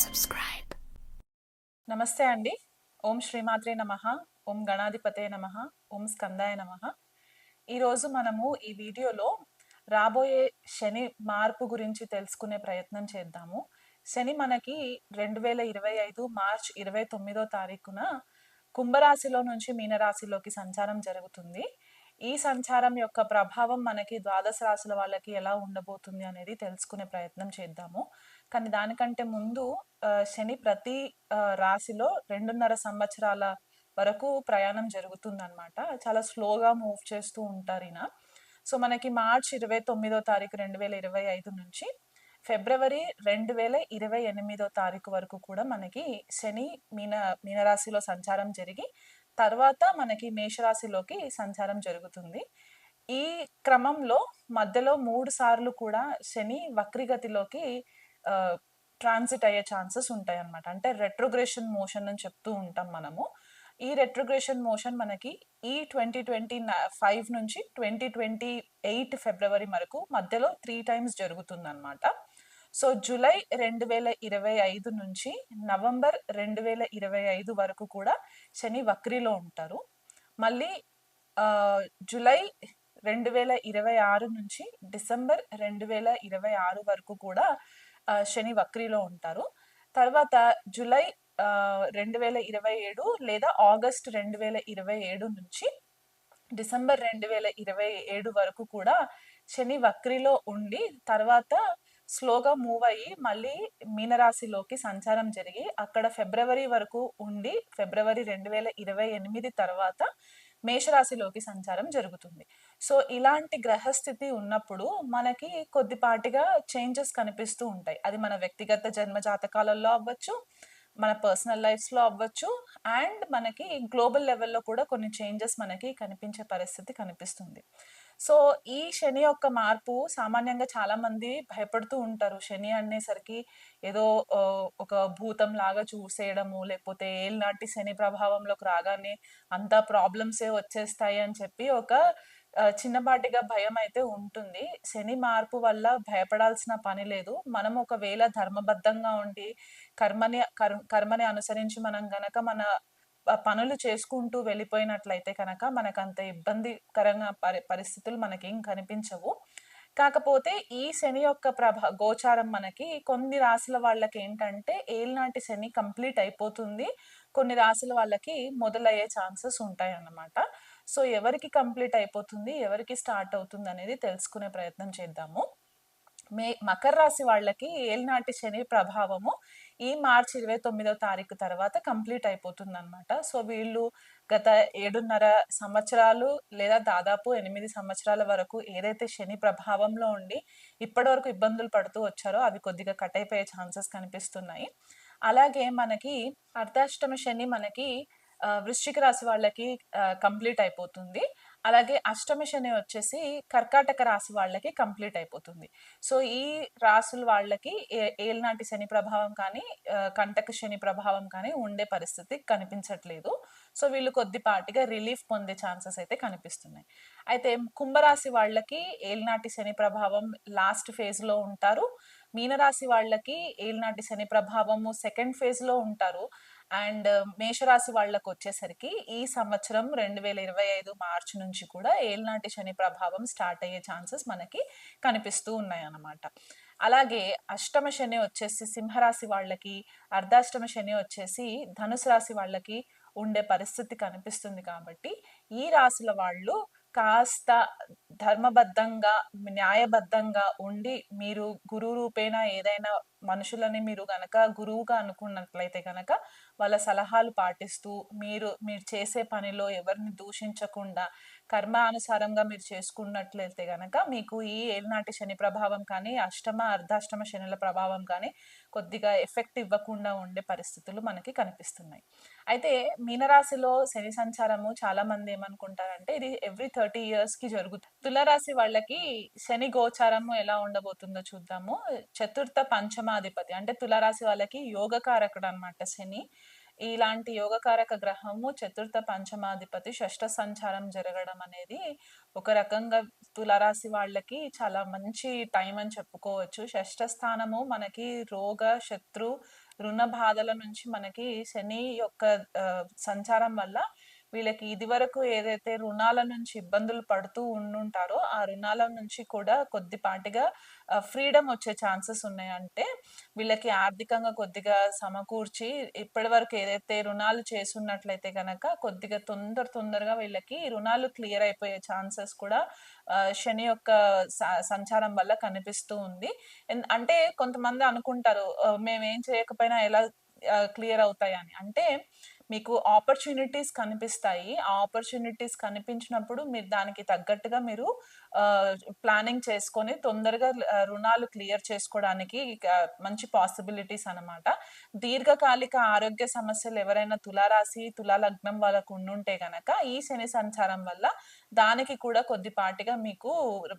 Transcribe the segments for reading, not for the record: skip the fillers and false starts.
subscribe. నమస్తే అండి. ఓం శ్రీమాత్రే నమః, ఓం గణాధిపతే నమః, ఓం స్కందాయ నమః. ఈరోజు మనము ఈ వీడియోలో రాబోయే శని మార్పు గురించి తెలుసుకునే ప్రయత్నం చేద్దాము. శని మనకి 2025 మార్చ్ 29వ తారీఖున కుంభరాశిలో నుంచి మీనరాశిలోకి సంచారం జరుగుతుంది. ఈ సంచారం యొక్క ప్రభావం మనకి ద్వాదశ రాశుల వాళ్ళకి ఎలా ఉండబోతుంది అనేది తెలుసుకునే ప్రయత్నం చేద్దాము. కానీ దానికంటే ముందు శని ప్రతి రాశిలో 2.5 సంవత్సరాల వరకు ప్రయాణం జరుగుతుందన్నమాట. చాలా స్లోగా మూవ్ చేస్తూ ఉంటారు ఈయన. సో మనకి మార్చ్ 29వ తారీఖు 2025 నుంచి ఫిబ్రవరి 2028వ తారీఖు వరకు కూడా మనకి శని మీనరాశిలో సంచారం జరిగి తర్వాత మనకి మేషరాశిలోకి సంచారం జరుగుతుంది. ఈ క్రమంలో మధ్యలో 3 సార్లు కూడా శని వక్రిగతిలోకి ట్రాన్సిట్ అయ్యే ఛాన్సెస్ ఉంటాయి అన్నమాట. అంటే రెట్రోగ్రెషన్ మోషన్ అని చెప్తూ ఉంటాం మనము. ఈ రెట్రోగ్రెషన్ మోషన్ మనకి ఈ 2025 నుంచి 2028 ఫిబ్రవరి వరకు మధ్యలో 3 టైమ్స్ జరుగుతుంది అనమాట. సో జూలై 2025 నుంచి నవంబర్ 2025 వరకు కూడా శని వక్రిలో ఉంటారు. మళ్ళీ జూలై 2026 నుంచి డిసెంబర్ 2026 వరకు కూడా శని వక్రిలో ఉంటారు. తర్వాత జూలై 2027 లేదా ఆగస్ట్ 2027 నుంచి డిసెంబర్ 2027 వరకు కూడా శని వక్రిలో ఉండి తర్వాత స్లోగా మూవ్ అయ్యి మళ్ళీ మీనరాశిలోకి సంచారం జరిగి అక్కడ ఫిబ్రవరి వరకు ఉండి ఫిబ్రవరి 2028 తర్వాత మేషరాశిలోకి సంచారం జరుగుతుంది. సో ఇలాంటి గ్రహస్థితి ఉన్నప్పుడు మనకి కొద్దిపాటిగా చేంజెస్ కనిపిస్తూ ఉంటాయి. అది మన వ్యక్తిగత జన్మ జాతకాలలో అవ్వచ్చు, మన పర్సనల్ లైఫ్స్ లో అవ్వచ్చు, అండ్ మనకి గ్లోబల్ లెవెల్లో కూడా కొన్ని చేంజెస్ మనకి కనిపించే పరిస్థితి కనిపిస్తుంది. సో ఈ శని యొక్క మార్పు సామాన్యంగా చాలా మంది భయపడుతూ ఉంటారు. శని అనేసరికి ఏదో ఒక భూతం లాగా చూసేయడము, లేకపోతే ఏళ్ళనాటి శని ప్రభావంలోకి రాగానే అంతా ప్రాబ్లమ్సే వచ్చేస్తాయి అని చెప్పి ఒక చిన్నపాటిగా భయం అయితే ఉంటుంది. శని మార్పు వల్ల భయపడాల్సిన పని లేదు. మనం ఒకవేళ ధర్మబద్ధంగా ఉండి కర్మని అనుసరించి మనం గనక మన పనులు చేసుకుంటూ వెళ్ళిపోయినట్లయితే కనుక మనకు అంత ఇబ్బందికరంగా పరిస్థితులు మనకేం కనిపించవు. కాకపోతే ఈ శని యొక్క గోచారం మనకి కొన్ని రాశుల వాళ్ళకి ఏంటంటే ఏళ్ళనాటి శని కంప్లీట్ అయిపోతుంది, కొన్ని రాశుల వాళ్ళకి మొదలయ్యే ఛాన్సెస్ ఉంటాయి అన్నమాట. సో ఎవరికి కంప్లీట్ అయిపోతుంది, ఎవరికి స్టార్ట్ అవుతుంది అనేది తెలుసుకునే ప్రయత్నం చేద్దాము. మకర రాశి వాళ్ళకి ఏళ్ళనాటి శని ప్రభావము ఈ మార్చి 29వ తారీఖు తర్వాత కంప్లీట్ అయిపోతుంది అనమాట. సో వీళ్ళు గత 7.5 సంవత్సరాలు లేదా దాదాపు 8 సంవత్సరాల వరకు ఏదైతే శని ప్రభావంలో ఉండి ఇప్పటి వరకు ఇబ్బందులు పడుతూ వచ్చారో అవి కొద్దిగా కట్ అయిపోయే ఛాన్సెస్ కనిపిస్తున్నాయి. అలాగే మనకి అర్ధాష్టమ శని మనకి వృశ్చిక రాశి వాళ్ళకి కంప్లీట్ అయిపోతుంది. అలాగే అష్టమ శని వచ్చేసి కర్కాటక రాశి వాళ్ళకి కంప్లీట్ అయిపోతుంది. సో ఈ రాశుల వాళ్ళకి ఏళ్ళనాటి శని ప్రభావం కానీ కంటక శని ప్రభావం కానీ ఉండే పరిస్థితి కనిపించట్లేదు. సో వీళ్ళు కొద్దిపాటిగా రిలీఫ్ పొందే ఛాన్సెస్ అయితే కనిపిస్తున్నాయి. అయితే కుంభరాశి వాళ్ళకి ఏళ్ళనాటి శని ప్రభావం లాస్ట్ ఫేజ్ లో ఉంటారు. మీనరాశి వాళ్ళకి ఏళ్ళనాటి శని ప్రభావము సెకండ్ ఫేజ్ లో ఉంటారు. అండ్ మేషరాశి వాళ్ళకు వచ్చేసరికి ఈ సంవత్సరం 2025 మార్చి నుంచి కూడా ఏళ్ళనాటి శని ప్రభావం స్టార్ట్ అయ్యే ఛాన్సెస్ మనకి కనిపిస్తూ ఉన్నాయి అన్నమాట. అలాగే అష్టమ శని వచ్చేసి సింహరాశి వాళ్ళకి, అర్ధాష్టమ శని వచ్చేసి ధనుసు రాశి వాళ్ళకి ఉండే పరిస్థితి కనిపిస్తుంది. కాబట్టి ఈ రాశుల వాళ్ళు కాస్త ధర్మబద్ధంగా న్యాయబద్ధంగా ఉండి మీరు గురువు రూపేణ ఏదైనా మనుషులని మీరు గనక గురువుగా అనుకున్నట్లయితే గనక వాళ్ళ సలహాలు పాటిస్తూ మీరు చేసే పనిలో ఎవరిని దూషించకుండా కర్మానుసారంగా మీరు చేసుకున్నట్లయితే గనక మీకు ఈ ఏళ్ళనాటి శని ప్రభావం కానీ అష్టమ అర్ధాష్టమ శనుల ప్రభావం కానీ కొద్దిగా ఎఫెక్ట్ ఇవ్వకుండా ఉండే పరిస్థితులు మనకి కనిపిస్తున్నాయి. అయితే మీనరాశిలో శని సంచారము చాలా మంది ఏమనుకుంటారంటే ఇది ఎవ్రీ 30 years కి జరుగుతుంది. తులారాశి వాళ్ళకి శని గోచారము ఎలా ఉండబోతుందో చూద్దాము. చతుర్థ పంచమాధిపతి అంటే తులారాశి వాళ్ళకి యోగకారకుడు అన్నమాట శని. ఇలాంటి యోగకారక గ్రహము చతుర్థ పంచమాధిపతి షష్ఠ సంచారం జరగడం అనేది ఒక రకంగా తులారాశి వాళ్ళకి చాలా మంచి టైం అని చెప్పుకోవచ్చు. షష్ఠ స్థానము మనకి రోగ, శత్రు, రుణ బాధల నుంచి మనకి శని యొక్క సంచారం వల్ల వీళ్ళకి ఇదివరకు ఏదైతే రుణాల నుంచి ఇబ్బందులు పడుతూ ఉండుంటారో, ఆ రుణాల నుంచి కూడా కొద్దిపాటిగా ఫ్రీడమ్ వచ్చే ఛాన్సెస్ ఉన్నాయి. అంటే వీళ్ళకి ఆర్థికంగా కొద్దిగా సమకూర్చి ఇప్పటివరకు ఏదైతే రుణాలు చేసున్నట్లయితే గనక కొద్దిగా తొందరగా వీళ్ళకి రుణాలు క్లియర్ అయిపోయే ఛాన్సెస్ కూడా శని యొక్క సంచారం వల్ల కనిపిస్తూ ఉంది. అంటే కొంతమంది అనుకుంటారు మేమేం చేయకపోయినా ఎలా క్లియర్ అవుతాయని. అంటే మీకు ఆపర్చునిటీస్ కనిపిస్తాయి. ఆ ఆపర్చునిటీస్ కనిపించినప్పుడు మీరు దానికి తగ్గట్టుగా మీరు ప్లానింగ్ చేసుకొని తొందరగా రుణాలు క్లియర్ చేసుకోవడానికి మంచి పాసిబిలిటీస్ అన్నమాట. దీర్ఘకాలిక ఆరోగ్య సమస్యలు ఎవరైనా తులారాశి, తులా లగ్నం వాళ్ళకు ఉండుంటే గనక ఈ శని సంచారం వల్ల దానికి కూడా కొద్దిపాటిగా మీకు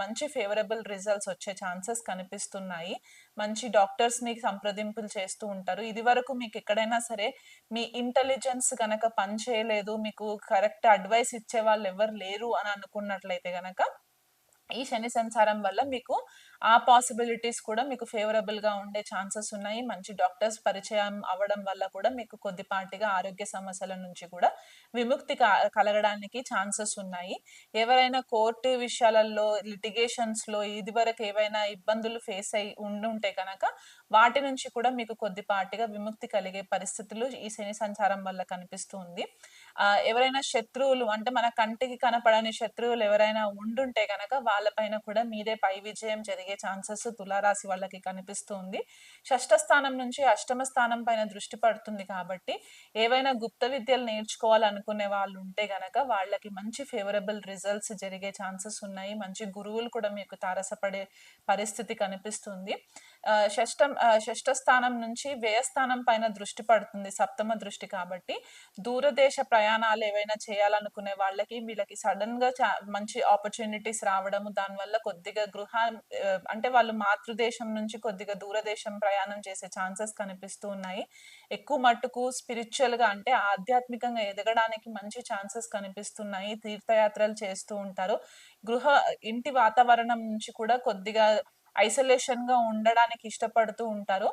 మంచి ఫేవరబుల్ రిజల్ట్స్ వచ్చే ఛాన్సెస్ కనిపిస్తున్నాయి. మంచి డాక్టర్స్‌ని సంప్రదింపులు చేస్తూ ఉంటారు. ఇదివరకు మీకు ఎక్కడైనా సరే మీ ఇంటెలిజెన్స్ గనక పని చేయలేదు, మీకు కరెక్ట్ అడ్వైస్ ఇచ్చేవాళ్ళు ఎవరు లేరు అని అనుకున్నట్లయితే గనక ఈ శని సంచారం వల్ల మీకు ఆ పాసిబిలిటీస్ కూడా మీకు ఫేవరబుల్ గా ఉండే ఛాన్సెస్ ఉన్నాయి. మంచి డాక్టర్స్ పరిచయం అవ్వడం వల్ల కూడా మీకు కొద్దిపాటిగా ఆరోగ్య సమస్యల నుంచి కూడా విముక్తి కలగడానికి ఛాన్సెస్ ఉన్నాయి. ఎవరైనా కోర్టు విషయాలలో లిటిగేషన్స్ లో ఇదివరకు ఏవైనా ఇబ్బందులు ఫేస్ అయి ఉండుంటే కనుక వాటి నుంచి కూడా మీకు కొద్దిపాటిగా విముక్తి కలిగే పరిస్థితులు ఈ శని సంచారం వల్ల కనిపిస్తుంది. ఎవరైనా శత్రువులు అంటే మన కంటికి కనపడని శత్రువులు ఎవరైనా ఉండుంటే కనుక వాళ్ళపైన కూడా మీదే పై విజయం జరిగే ఛాన్సెస్ తులారాశి వాళ్ళకి కనిపిస్తుంది. షష్ఠ స్థానం నుంచి అష్టమ స్థానం పైన దృష్టి పడుతుంది కాబట్టి ఏవైనా గుప్త విద్యలు నేర్చుకోవాలనుకునే వాళ్ళు ఉంటే గనక వాళ్ళకి మంచి ఫేవరబుల్ రిజల్ట్స్ జరిగే ఛాన్సెస్ ఉన్నాయి. మంచి గురువులు కూడా మీకు తారసపడే పరిస్థితి కనిపిస్తుంది. షష్ఠ స్థానం నుంచి వ్యయస్థానం పైన దృష్టి పడుతుంది, సప్తమ దృష్టి కాబట్టి దూరదేశ ప్రయాణాలు ఏవైనా చేయాలనుకునే వాళ్ళకి వీళ్ళకి సడన్ గా మంచి ఆపర్చునిటీస్ రావడము, దానివల్ల కొద్దిగా అంటే వాళ్ళు మాతృదేశం నుంచి కొద్దిగా దూరదేశం ప్రయాణం చేసే ఛాన్సెస్ కనిపిస్తూ ఉన్నాయి. ఎక్కువ మట్టుకు స్పిరిచువల్ గా అంటే ఆధ్యాత్మికంగా ఎదగడానికి మంచి ఛాన్సెస్ కనిపిస్తున్నాయి. తీర్థయాత్రలు చేస్తూ ఉంటారు. ఇంటి వాతావరణం నుంచి కూడా కొద్దిగా ఐసోలేషన్ గా ఉండడానికి ఇష్టపడుతూ ఉంటారు.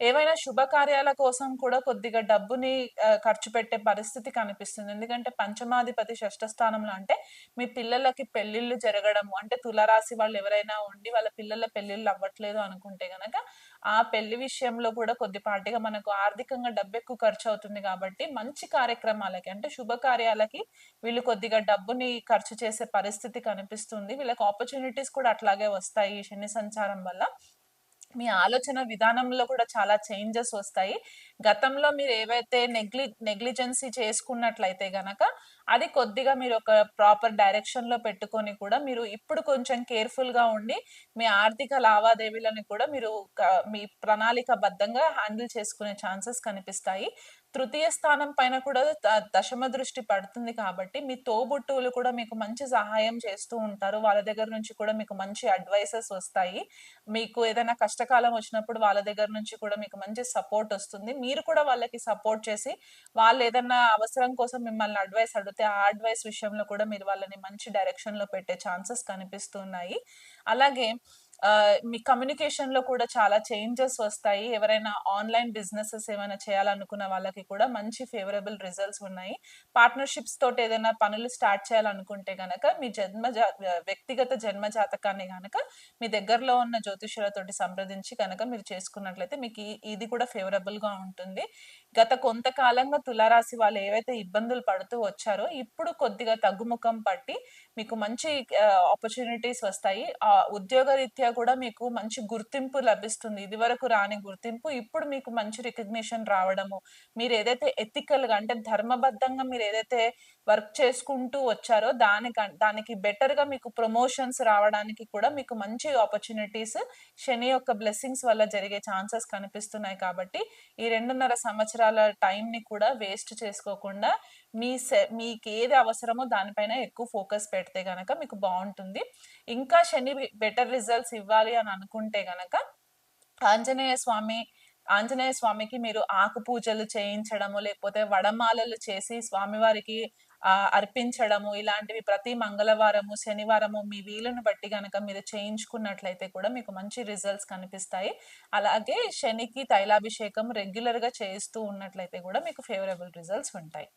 ఏవైనా శుభకార్యాల కోసం కూడా కొద్దిగా డబ్బుని ఖర్చు పెట్టే పరిస్థితి కనిపిస్తుంది. ఎందుకంటే పంచమాధిపతి షష్ఠ స్థానంలో అంటే మీ పిల్లలకి పెళ్లిళ్ళు జరగడము, అంటే తులారాశి వాళ్ళు ఎవరైనా ఉండి వాళ్ళ పిల్లల పెళ్లిళ్ళు అవ్వట్లేదు అనుకుంటే గనక ఆ పెళ్లి విషయంలో కూడా కొద్దిపాటిగా మనకు ఆర్థికంగా డబ్బు ఎక్కువ ఖర్చు అవుతుంది కాబట్టి మంచి కార్యక్రమాలకి అంటే శుభకార్యాలకి వీళ్ళు కొద్దిగా డబ్బుని ఖర్చు చేసే పరిస్థితి కనిపిస్తుంది. వీళ్ళకి ఆపర్చునిటీస్ కూడా అట్లాగే వస్తాయి ఈ శని సంచారం వల్ల. మీ ఆలోచన విధానంలో కూడా చాలా చేంజెస్ వస్తాయి. గతంలో మీరు ఏవైతే నెగ్లిజెన్సీ చేసుకున్నట్లయితే గనక అది కొద్దిగా మీరు ఒక ప్రాపర్ డైరెక్షన్ లో పెట్టుకొని కూడా మీరు ఇప్పుడు కొంచెం కేర్ఫుల్ గా ఉండి మీ ఆర్థిక లావాదేవీలను కూడా మీరు మీ ప్రణాళికబద్ధంగా హ్యాండిల్ చేసుకునే ఛాన్సెస్ కనిపిస్తాయి. తృతీయ స్థానం పైన కూడా దశమ దృష్టి పడుతుంది కాబట్టి మీ తోబుట్టువులు కూడా మీకు మంచి సహాయం చేస్తూ ఉంటారు. వాళ్ళ దగ్గర నుంచి కూడా మీకు మంచి అడ్వైసెస్ వస్తాయి. మీకు ఏదైనా కష్టకాలం వచ్చినప్పుడు వాళ్ళ దగ్గర నుంచి కూడా మీకు మంచి సపోర్ట్ వస్తుంది. మీరు కూడా వాళ్ళకి సపోర్ట్ చేసి వాళ్ళు ఏదన్నా అవసరం కోసం మిమ్మల్ని అడ్వైస్ అడిగితే ఆ అడ్వైస్ విషయంలో కూడా మీరు వాళ్ళని మంచి డైరెక్షన్ లో పెట్టే ఛాన్సెస్ కనిపిస్తున్నాయి. అలాగే మీ కమ్యూనికేషన్ లో కూడా చాలా చేంజెస్ వస్తాయి. ఎవరైనా ఆన్లైన్ బిజినెసెస్ ఏమైనా చేయాలనుకున్న వాళ్ళకి కూడా మంచి ఫేవరబుల్ రిజల్ట్స్ ఉన్నాయి. పార్ట్నర్షిప్స్ తోటి ఏదైనా పనులు స్టార్ట్ చేయాలనుకుంటే గనక మీ వ్యక్తిగత జన్మ జాతకాన్ని గనక మీ దగ్గరలో ఉన్న జ్యోతిష్యులతోటి సంప్రదించి కనుక మీరు చేసుకున్నట్లయితే మీకు ఇది కూడా ఫేవరబుల్ గా ఉంటుంది. గత కొంతకాలంగా తులారాశి వాళ్ళు ఏవైతే ఇబ్బందులు పడుతూ వచ్చారో ఇప్పుడు కొద్దిగా తగ్గుముఖం పట్టి మీకు మంచి ఆపర్చునిటీస్ వస్తాయి. ఉద్యోగ రీత్యా కూడా మీకు మంచి గుర్తింపు లభిస్తుంది. ఇదివరకు రాని గుర్తింపు ఇప్పుడు మీకు మంచి రికగ్నిషన్ రావడము, మీరు ఏదైతే ఎథికల్ గా అంటే ధర్మబద్ధంగా మీరు ఏదైతే వర్క్ చేసుకుంటూ వచ్చారో దానికి బెటర్ గా మీకు ప్రమోషన్స్ రావడానికి కూడా మీకు మంచి ఆపర్చునిటీస్ శని యొక్క బ్లెస్సింగ్స్ వల్ల జరిగే ఛాన్సెస్ కనిపిస్తున్నాయి. కాబట్టి ఈ 2.5 సంవత్సరాల టైం ని కూడా వేస్ట్ చేసుకోకుండా మీకు ఏది అవసరమో దానిపైన ఎక్కువ ఫోకస్ పెడితే గనక మీకు బాగుంటుంది. ఇంకా శని బెటర్ రిజల్ట్స్ ఇవ్వాలి అని అనుకుంటే గనక ఆంజనేయ స్వామికి మీరు ఆకు పూజలు చేయించడము లేకపోతే వడమాలలు చేసి స్వామివారికి అర్పించడము ఇలాంటివి ప్రతి మంగళవారము, శనివారము మీ వీలుని బట్టి గనక మీరు చేయించుకున్నట్లయితే కూడా మీకు మంచి రిజల్ట్స్ కనిపిస్తాయి. అలాగే శనికి తైలాభిషేకం రెగ్యులర్‌గా చేస్తూ ఉన్నట్లయితే కూడా మీకు ఫేవరబుల్ రిజల్ట్స్ ఉంటాయి.